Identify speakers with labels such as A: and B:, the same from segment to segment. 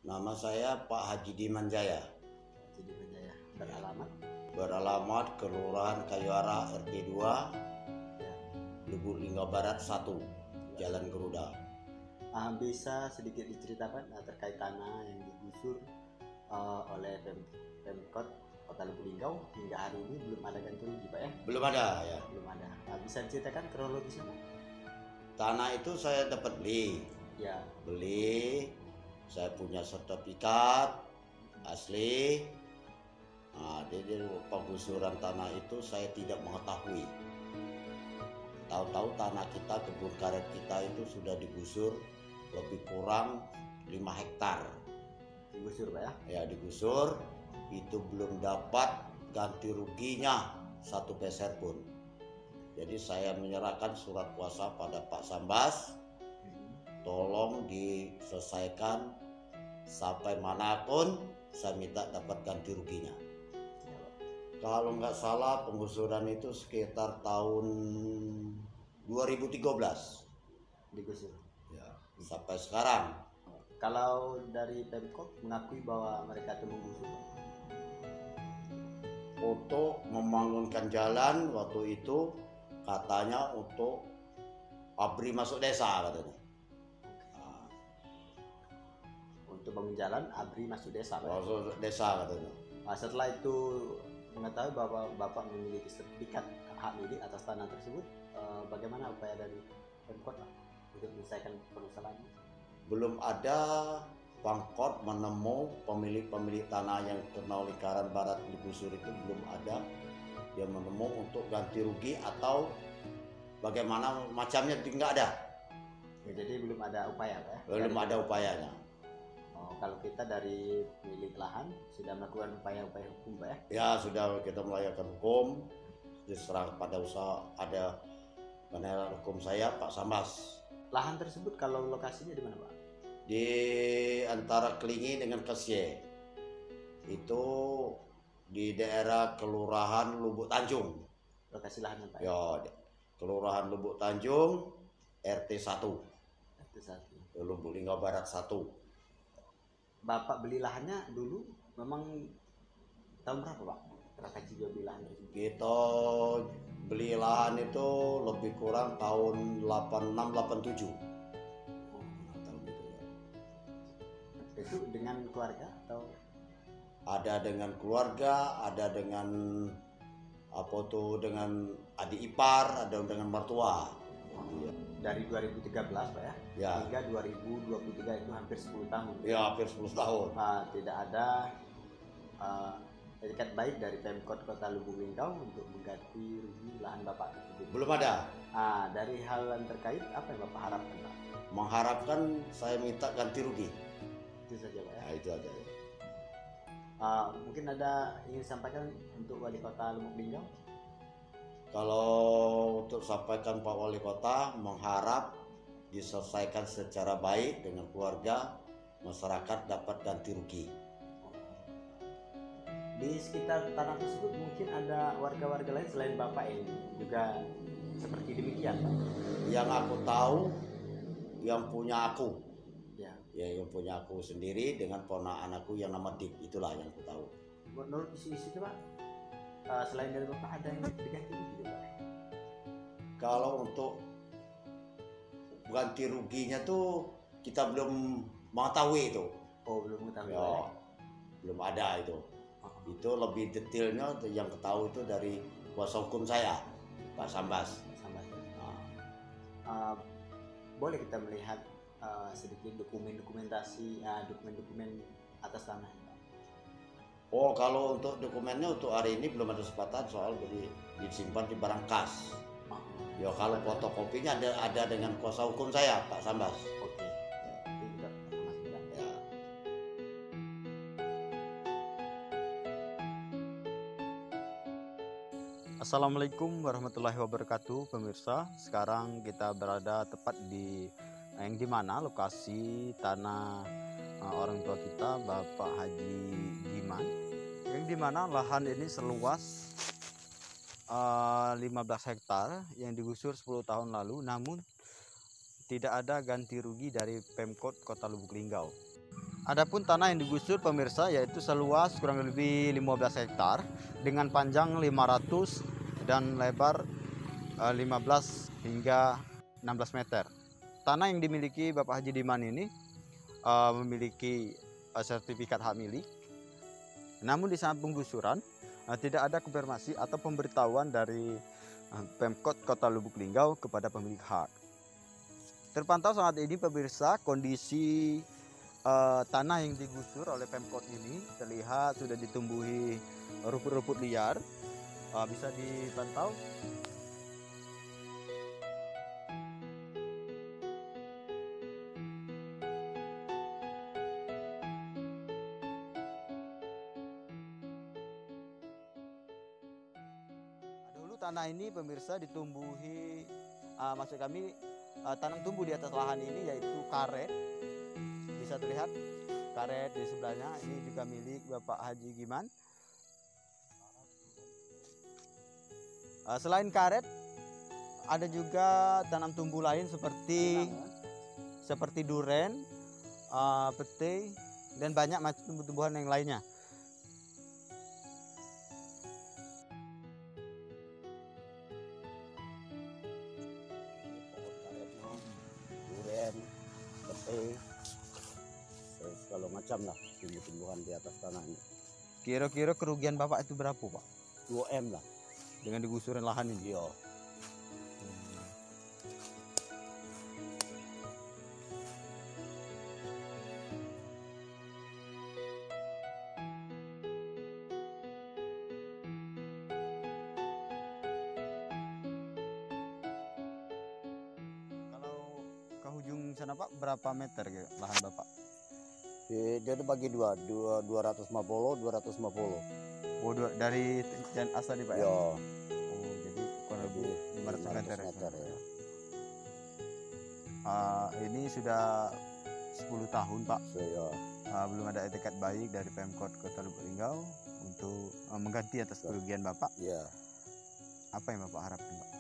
A: Nama saya Pak Haji Diman Jaya.
B: Jadi Jaya. Beralamat
A: Beralamat Kelurahan Kayuara RT 2,
B: ya.
A: Lubuk Linggau Barat 1, Jalan Garuda.
B: Bisa sedikit diceritakan terkait tanah yang digusur oleh Pemkot Kota Lubuk Linggau hingga hari ini belum ada ganti rugi, Pak ya?
A: Belum ada ya.
B: Belum ada. Bisa diceritakan kronologisnya, Pak?
A: Tanah itu saya dapat beli.
B: Ya.
A: Beli, saya punya sertifikat asli. Jadi penggusuran tanah itu saya tidak mengetahui. Tahu-tahu tanah kita, kebun karet kita itu sudah digusur lebih kurang 5 hektar.
B: Digusur, Pak ya?
A: Ya, digusur, itu belum dapat ganti ruginya 1 peser pun. Jadi saya menyerahkan surat kuasa pada Pak Sambas, tolong diselesaikan sampai manapun saya minta dapat ganti ruginya. Kalau nggak salah penggusuran itu sekitar tahun 2013
B: Digusur.
A: ya, sampai sekarang.
B: Kalau dari Pemkot mengakui bahwa mereka itu menggusur
A: Untuk membangunkan jalan waktu itu katanya untuk ABRI masuk desa katanya.
B: untuk bangun jalan, ABRI masuk desa, Pak ya?
A: Masuk desa katanya.
B: Setelah itu mengetahui bahwa Bapak memiliki sertifikat hak milik atas tanah tersebut, bagaimana upaya dari Pemkot untuk menyelesaikan permasalahan ini?
A: Belum ada Pemkot menemu pemilik tanah yang kena lingkaran barat digusur itu, belum ada dia menemu untuk ganti rugi atau bagaimana macamnya, nggak ada.
B: Ya, jadi belum ada upaya, Pak ya?
A: Belum ada upayanya.
B: Kalau kita dari milik lahan sudah melakukan upaya-upaya hukum, Pak ya?
A: Ya, sudah kita melakukan hukum, diserah pada usaha ada penasihat hukum saya Pak Sambas.
B: Lahan tersebut kalau lokasinya di mana, Pak?
A: Di antara Kelingi dengan Kesye, itu di daerah Kelurahan Lubuk Tanjung.
B: Lokasi lahannya, Pak?
A: Ya, Kelurahan Lubuk Tanjung, RT 1,
B: Itu satu.
A: Lubuk Linggau Barat 1.
B: Bapak beli lahannya dulu memang tahun berapa, Pak? Berapa jual beli lahan tersebut?
A: Kita beli lahan itu lebih kurang tahun 86-87. Tahun itu ya.
B: Itu dengan keluarga atau?
A: Ada dengan keluarga, ada dengan dengan adik ipar, ada dengan mertua. Ya.
B: Dari 2013, Pak ya?
A: Ya.
B: Hingga 2023 itu hampir 10 tahun.
A: Ya, hampir 10 tahun.
B: Tidak ada etikat baik dari Pemkot Kota Lubuk Linggau untuk mengganti rugi lahan Bapak tersebut.
A: Belum ada.
B: Dari hal yang terkait apa yang Bapak harapkan, Pak?
A: Mengharapkan saya minta ganti rugi.
B: Itu saja, Pak ya?
A: Nah, itu aja.
B: Mungkin ada ingin disampaikan untuk Wali Kota Lubuk Linggau?
A: Kalau untuk sampaikan Pak Wali Kota, mengharap diselesaikan secara baik dengan keluarga, masyarakat dapat ganti rugi.
B: Di sekitar tanah tersebut mungkin ada warga-warga lain selain Bapak ini juga seperti demikian, Pak?
A: Yang aku tahu, yang punya aku,
B: Ya.
A: yang punya aku sendiri dengan ponakan aku yang nama Dik, itulah yang aku tahu.
B: Menurut isu-isu itu, Pak, selain dari Bapak ada yang diganti rugi, Pak?
A: Kalau untuk ganti ruginya tuh kita belum mengetahui itu.
B: Oh, belum mengetahui,
A: Ya,
B: Pak ya?
A: belum ada itu. Itu lebih detailnya yang ketahui itu dari kuasa hukum saya, Pak Sambas.
B: Sama. Boleh kita melihat sedikit dokumentasi dokumen-dokumen atas tanah, Pak?
A: Oh, kalau untuk dokumennya untuk hari ini belum ada kesempatan soal jadi disimpan di barang kas. Ya, kalau fotokopinya ada dengan kuasa hukum saya, Pak Sambas.
B: Oke. Itu juga masih ada.
A: Ya.
B: Assalamualaikum warahmatullahi wabarakatuh, pemirsa. Sekarang kita berada tepat di yang dimana lokasi tanah orang tua kita, Bapak Haji Diman, yang dimana lahan ini seluas 15 hektar yang digusur 10 tahun lalu, namun tidak ada ganti rugi dari Pemkot Kota Lubuk Linggau. Adapun tanah yang digusur pemirsa yaitu seluas kurang lebih 15 hektar dengan panjang 500 dan lebar 15 hingga 16 meter. Tanah yang dimiliki Bapak Haji Diman ini memiliki sertifikat hak milik. Namun di saat penggusuran tidak ada konfirmasi atau pemberitahuan dari Pemkot Kota Lubuk Linggau kepada pemilik hak. Terpantau saat ini pemirsa kondisi tanah yang digusur oleh Pemkot ini terlihat sudah ditumbuhi rumput-rumput liar, bisa dipantau. Dulu tanah ini pemirsa ditumbuhi, maksud kami tanam tumbuh di atas lahan ini yaitu karet. Bisa terlihat karet di sebelahnya, ini juga milik Bapak Haji Giman. Selain karet ada juga tanam tumbuh lain seperti duren, pete, dan banyak macam tumbuh-tumbuhan yang lainnya.
A: Duren, pete, segala macam lah tumbuh-tumbuhan di atas tanah ini.
B: Kira-kira kerugian Bapak itu berapa, Pak?
A: 2M lah.
B: Dengan digusurin lahan ini?
A: Iya.
B: Kalau ke ujung sana Pak, berapa meter lahan Bapak?
A: Dia bagi 250, 250.
B: Oh, dari Cian Asa nih Pak ya?
A: Ya.
B: Oh, jadi kurang lebih 500 meter.
A: Ya.
B: Ini sudah 10 tahun Pak.
A: Ya.
B: Belum ada etikat baik dari Pemkot Kota Lubuk Linggau untuk mengganti atas kerugian Bapak.
A: Ya.
B: Apa yang Bapak harapkan Pak?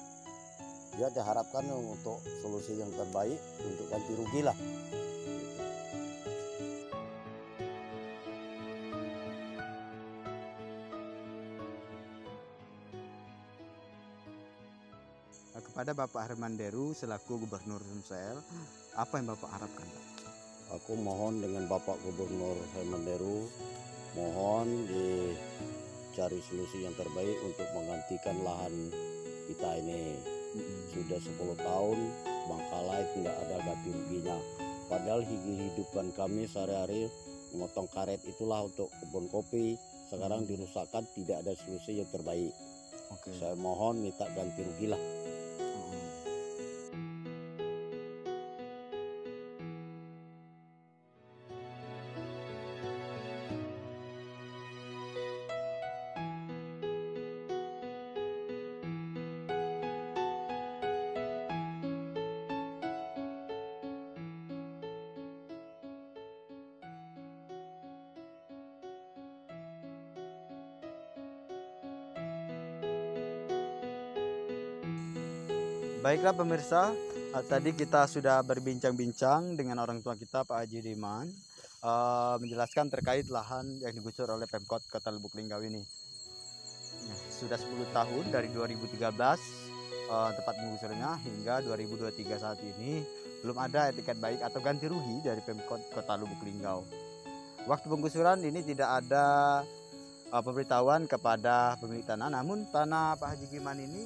A: Ya, diharapkan untuk solusi yang terbaik untuk ganti rugi lah.
B: Kepada Bapak Hermanderu selaku Gubernur Sumsel, apa yang Bapak harapkan Pak?
A: Aku mohon dengan Bapak Gubernur Hermanderu, mohon dicari solusi yang terbaik untuk menggantikan lahan kita ini. Sudah 10 tahun Bangkalai tidak ada ganti ruginya. Padahal kehidupan kami sehari-hari memotong karet itulah untuk kebun kopi. Sekarang dirusakkan, tidak ada solusi yang terbaik. Saya mohon minta ganti rugi lah.
B: Baiklah pemirsa, tadi kita sudah berbincang-bincang dengan orang tua kita Pak Haji Diman, menjelaskan terkait lahan yang digusur oleh Pemkot Kota Lubuk Linggau ini. Sudah 10 tahun dari 2013 tepat penggusurannya hingga 2023 saat ini belum ada etikat baik atau ganti rugi dari Pemkot Kota Lubuk Linggau. Waktu penggusuran ini tidak ada pemberitahuan kepada pemilik tanah, namun tanah Pak Haji Giman ini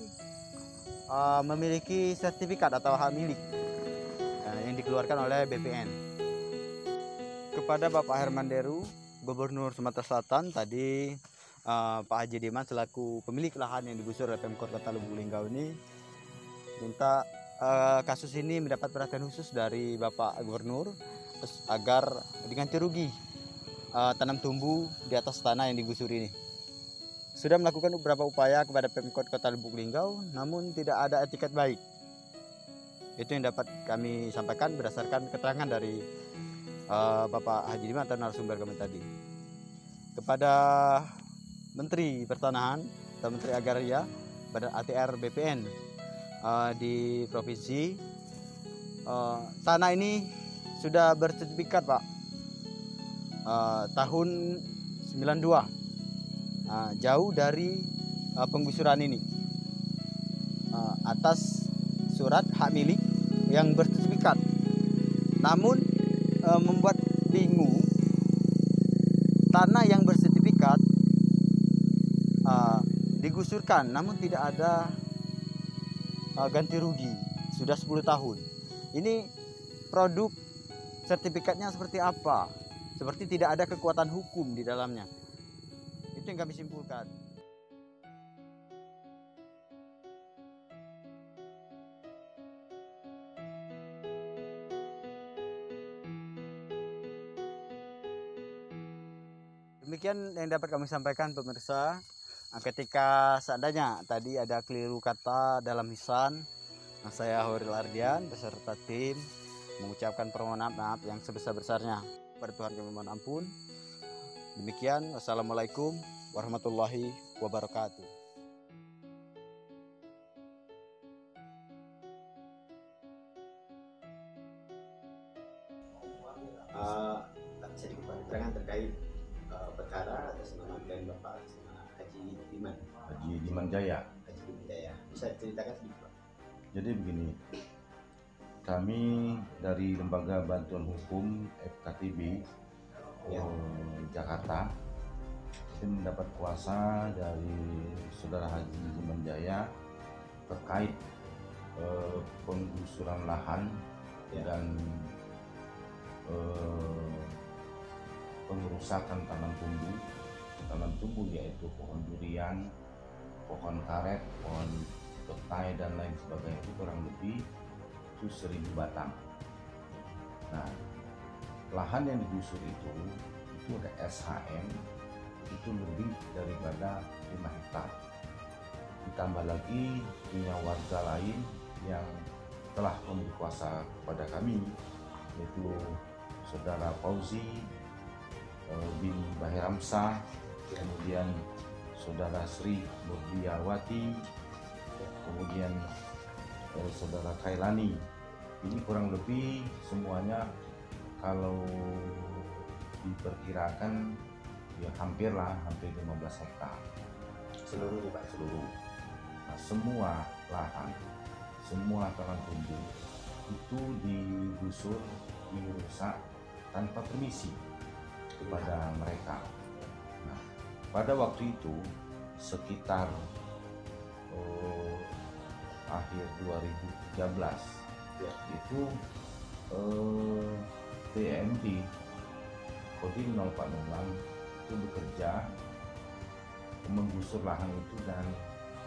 B: memiliki sertifikat atau hak milik yang dikeluarkan oleh BPN. Kepada Bapak Hermanderu, Gubernur Sumatera Selatan, tadi Pak Haji Diman selaku pemilik lahan yang digusur oleh Pemkot Kota Lubuk Linggau ini minta kasus ini mendapat perhatian khusus dari Bapak Gubernur agar diganti rugi tanam tumbuh di atas tanah yang digusur ini. Sudah melakukan beberapa upaya kepada Pemkot Kota Lubuk Linggau, namun tidak ada etikat baik. Itu yang dapat kami sampaikan berdasarkan keterangan dari Bapak Haji Diman atau narasumber kami tadi. Kepada Menteri Pertanahan atau Menteri Agraria, Badan ATR BPN di provinsi, tanah ini sudah bersertifikat Pak. tahun 92, jauh dari penggusuran ini, atas surat hak milik yang bersertifikat. Namun membuat bingung, tanah yang bersertifikat digusurkan namun tidak ada ganti rugi. Sudah 10 tahun. Ini produk sertifikatnya seperti apa? Seperti tidak ada kekuatan hukum di dalamnya. Itu yang kami simpulkan. Demikian yang dapat kami sampaikan pemirsa. Ketika seandainya tadi ada keliru kata dalam lisan, saya Horil Ardian beserta tim mengucapkan permohonan maaf yang sebesar-besarnya. Pada Tuhan kami mohon ampun. Demikian, wassalamualaikum warahmatullahi wabarakatuh.
C: Sedikit keterangan terkait perkara atas nama klien Bapak Haji Diman.
D: Haji Diman Jaya.
C: Haji Diman Jaya. Bisa ceritakan sedikit Pak?
D: Jadi begini, kami dari Lembaga Bantuan Hukum FKTB Jakarta itu mendapat kuasa dari Saudara Haji Diman Jaya terkait penggusuran lahan dan pengerusakan tanam tumbuh yaitu pohon durian, pohon karet, pohon petai dan lain sebagainya, itu kurang lebih itu 1000 batang. Nah, lahan yang digusur itu ada SHM itu lebih daripada 5 hektar. Ditambah lagi punya warga lain yang telah memberi kuasa kepada kami, yaitu Saudara Fauzi bin Bahiramsah, kemudian Saudara Sri Murdiawati, kemudian Saudara Kailani. Ini kurang lebih semuanya kalau diperkirakan ya hampir 15 hektar
C: Seluruhnya Pak?
D: seluruh. Nah, semua lahan, semua tanah tumbuh itu digusur, dirusak tanpa permisi kepada mereka. Nah, pada waktu itu sekitar akhir 2013
C: Ya.
D: itu TND Kodim 046 itu bekerja menggusur lahan itu dan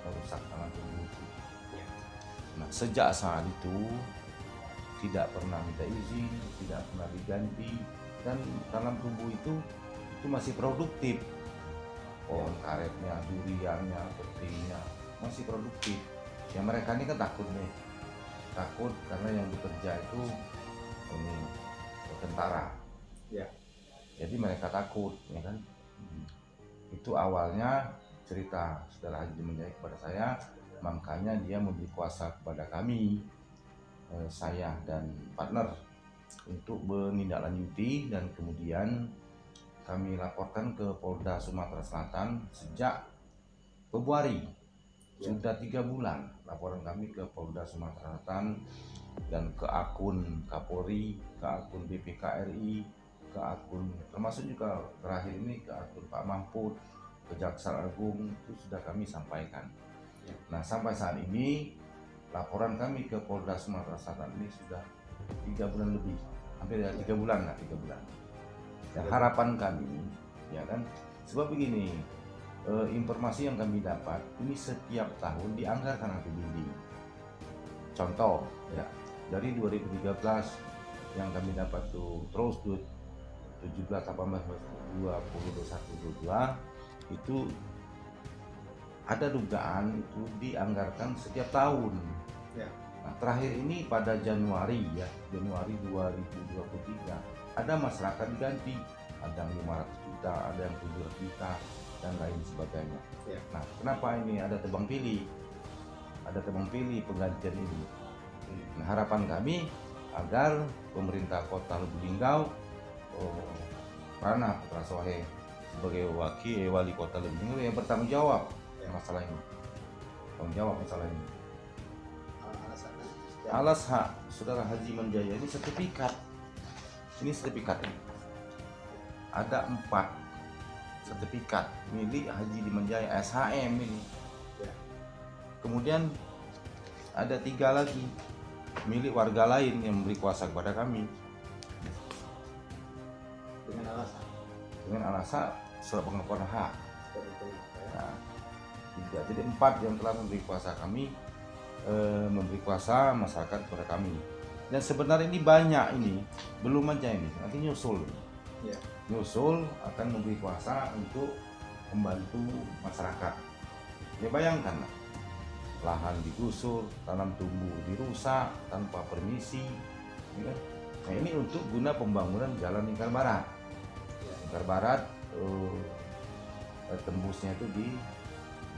D: merusak tanah tumbuh itu.
C: Ya.
D: Nah, sejak saat itu tidak pernah minta izin, tidak pernah diganti, dan tanam tumbuh itu masih produktif. Pohon karetnya, duriannya, petinya masih produktif. Ya mereka ini kan takut karena yang bekerja itu tentara.
C: Ya.
D: Jadi mereka takut, ya kan? Itu awalnya cerita Saudara Haji Diman Jaya kepada saya, makanya dia memberi kuasa kepada kami, saya dan partner, untuk menindaklanjuti, dan kemudian kami laporkan ke Polda Sumatera Selatan sejak Februari. Sudah 3 bulan laporan kami ke Polda Sumatera Selatan dan ke akun Kapolri, ke akun BPKRI, ke akun termasuk juga terakhir ini ke akun Pak Mahfud, Kejaksaan Agung, itu sudah kami sampaikan. Nah, sampai saat ini laporan kami ke Polda Sumatera Selatan ini sudah 3 bulan lebih, hampir 3 bulan lah, 3 bulan. Dan harapan kami, ya kan, sebab begini, informasi yang kami dapat ini setiap tahun dianggarkan APBD. Contoh, ya, dari 2013 yang kami dapat tuh terus 17, 18, 20, 21, 22 itu ada dugaan itu dianggarkan setiap tahun.
C: Ya.
D: Nah, terakhir ini pada Januari 2023 ada masyarakat diganti, ada yang 500 juta, ada yang 700 juta dan lain sebagainya.
C: Ya.
D: Nah, kenapa ini ada tebang pilih? Ada tebang pilih penggantian ini. Nah, harapan kami agar pemerintah Kota Lubuk Linggau Rana Putra Sohe sebagai wali kota Lubuk Linggau yang bertanggung jawab masalah ini. Tanggung jawab masalah ini. Alas hak Saudara Haji Manjaya ini sertifikat. Ini sertifikat ini. Ada 4 sertifikat milik Haji Manjaya SHM ini. Kemudian ada 3 lagi milik warga lain yang memberi kuasa kepada kami. Dengan alasan surat pengakuan hak. Nah, 3. Jadi 4 yang telah memberi kuasa kami, memberi kuasa masyarakat kepada kami. Dan sebenarnya ini banyak ini, belum aja ini, nanti nyusul. Nyusul akan memberi kuasa untuk membantu masyarakat. Ya bayangkan, lahan digusur, tanam tumbuh dirusak tanpa permisi. Ya. Nah ini untuk guna pembangunan Jalan Lingkar Barat. Lingkar Barat tembusnya itu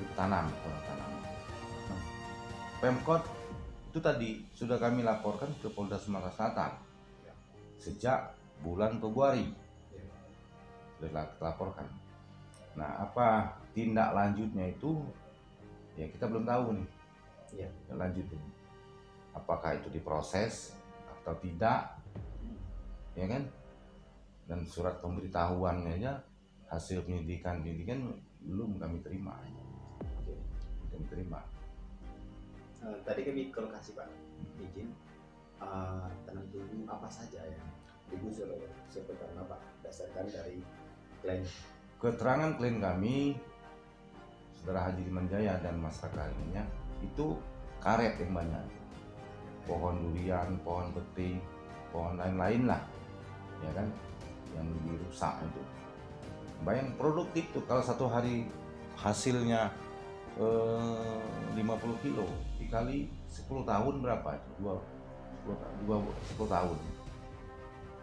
D: ditanam. Nah, Pemkot itu tadi sudah kami laporkan ke Polda Sumatera Selatan sejak bulan Februari. Sudah laporkan. Nah, apa tindak lanjutnya itu ya kita belum tahu nih. Lanjutnya. Apakah itu diproses atau tidak? Ya kan? Dan surat pemberitahuannya aja hasil penyidikan belum kami terima.
C: Tadi kami ke lokasi Pak, izin tanam tumbuh apa saja yang digusur sebetulnya Pak, berdasarkan dari klaim.
D: Keterangan klaim kami, Saudara Haji Manjaya dan masyarakat lainnya itu karet yang banyak, pohon durian, pohon peti, pohon lain-lain lah, ya kan, yang dirusak itu. Bayang produktif tuh kalau satu hari hasilnya 50 kilo dikali 10 tahun berapa itu? 10 tahun.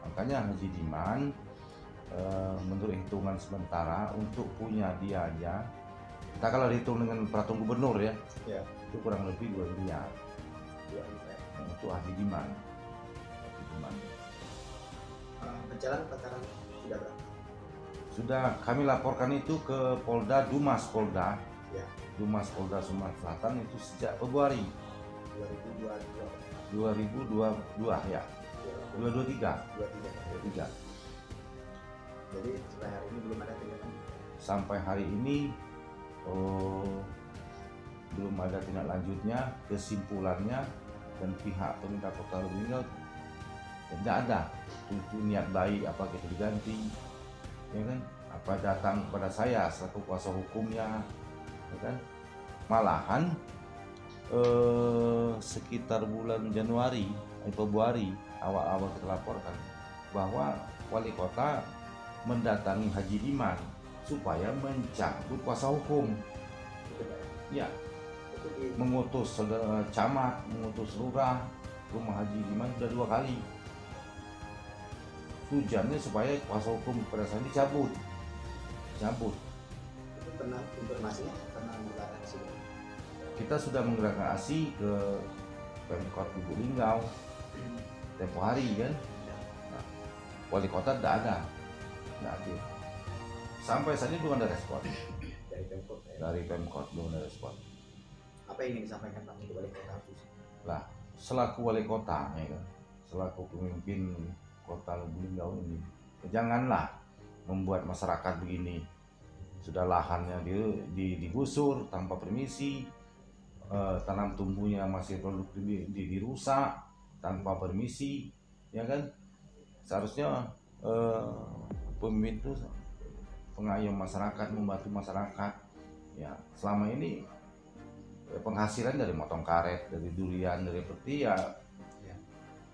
D: Makanya Haji Diman menurut hitungan sementara untuk punya dia aja, kita kalau dihitung dengan peraturan gubernur ya, itu kurang lebih 2 miliar. Untuk Haji Diman.
C: Berjalan perkara sudah berapa?
D: Sudah kami laporkan itu ke Polda Dumas Polda.
C: Ya.
D: Dumas Polda Sumatera Selatan itu sejak Februari 2022 ya. 2023.
C: Jadi sampai hari ini belum ada tindakan.
D: Sampai hari ini belum ada tindak lanjutnya, kesimpulannya dan pihak pemerintah Kota Lubuk Linggau tidak ada itu niat baik apa kita diganti, ya kan? Apa datang kepada saya selaku kuasa hukumnya, ya kan? Malahan sekitar bulan Januari, Februari awal-awal kita laporkan bahwa wali kota mendatangi Haji Diman supaya mencabut kuasa hukum. Ya, mengutus camat, mengutus lurah rumah Haji Diman sudah 2 kali. Tujuannya supaya kuasa hukum kepada saya dicabut.
C: Itu pernah informasinya pernah menggelarkan sih.
D: Kita sudah menggerakkan ASI ke Pemkot Lubuk Linggau tempo hari kan. Nah, wali kota tidak ada, tidak aktif. Sampai saat ini belum ada respon
C: Dari Pemkot.
D: dari Pemkot, belum ada respon.
C: Apa yang ingin disampaikan Pak untuk wali kota khusus?
D: Lah, selaku wali kota, ya kan, selaku pemimpin Kota Lubuk Linggau ini, janganlah membuat masyarakat begini. Sudah lahannya digusur tanpa permisi, tanam tumbuhnya masih produktif dirusak tanpa permisi, ya kan? Seharusnya pemimpin itu pengayom masyarakat, membantu masyarakat. Ya, selama ini penghasilan dari motong karet, dari durian, dari peti ya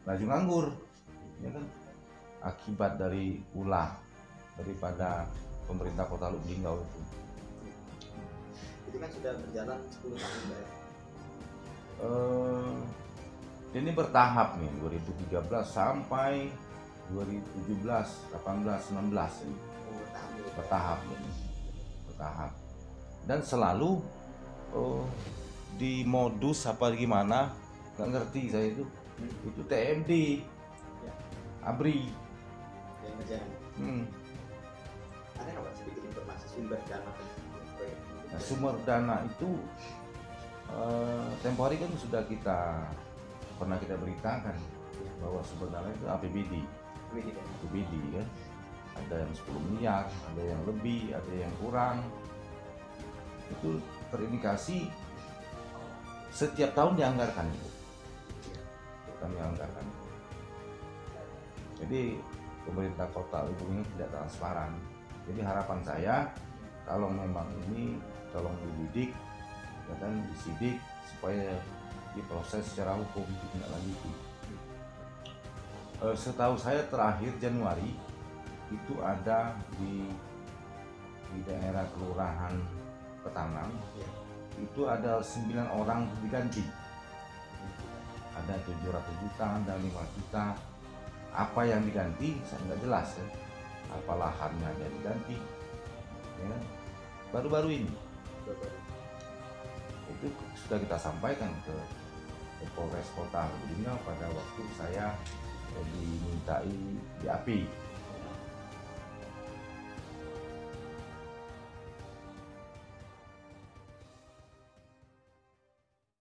D: laju nganggur, ya kan? Akibat dari ulah daripada pemerintah Kota Lubuk Linggau itu.
C: Itu kan sudah berjalan 10 tahun Pak.
D: Ini bertahap nih, 2013 sampai 2017, 18, 19 ini. Bertahap ini. Bertahap. Dan selalu di modus apa gimana, nggak ngerti saya itu TMD, ABRI.
C: sumber dana proyek?
D: Nah, sumber dana itu tempo hari kan sudah pernah kita beritakan bahwa sumber dana itu APBD kan, ada yang 10 miliar, ada yang lebih, ada yang kurang. Itu terindikasi setiap tahun dianggarkan itu. Kami anggarkan. Jadi pemerintah kota Lubuk ini tidak transparan. Jadi harapan saya kalau memang ini tolong dididik dan disidik supaya diproses secara hukum, ditindaklanjuti. Setahu saya terakhir Januari itu ada di daerah kelurahan Petanang, itu ada 9 orang diganti, ada 700 juta, ada 5 juta. Apa yang diganti saya nggak jelas ya, apa lahannya yang diganti ya. Baru-baru ini itu sudah kita sampaikan ke Polres Kota Lubuk Linggau pada waktu saya dimintai BAP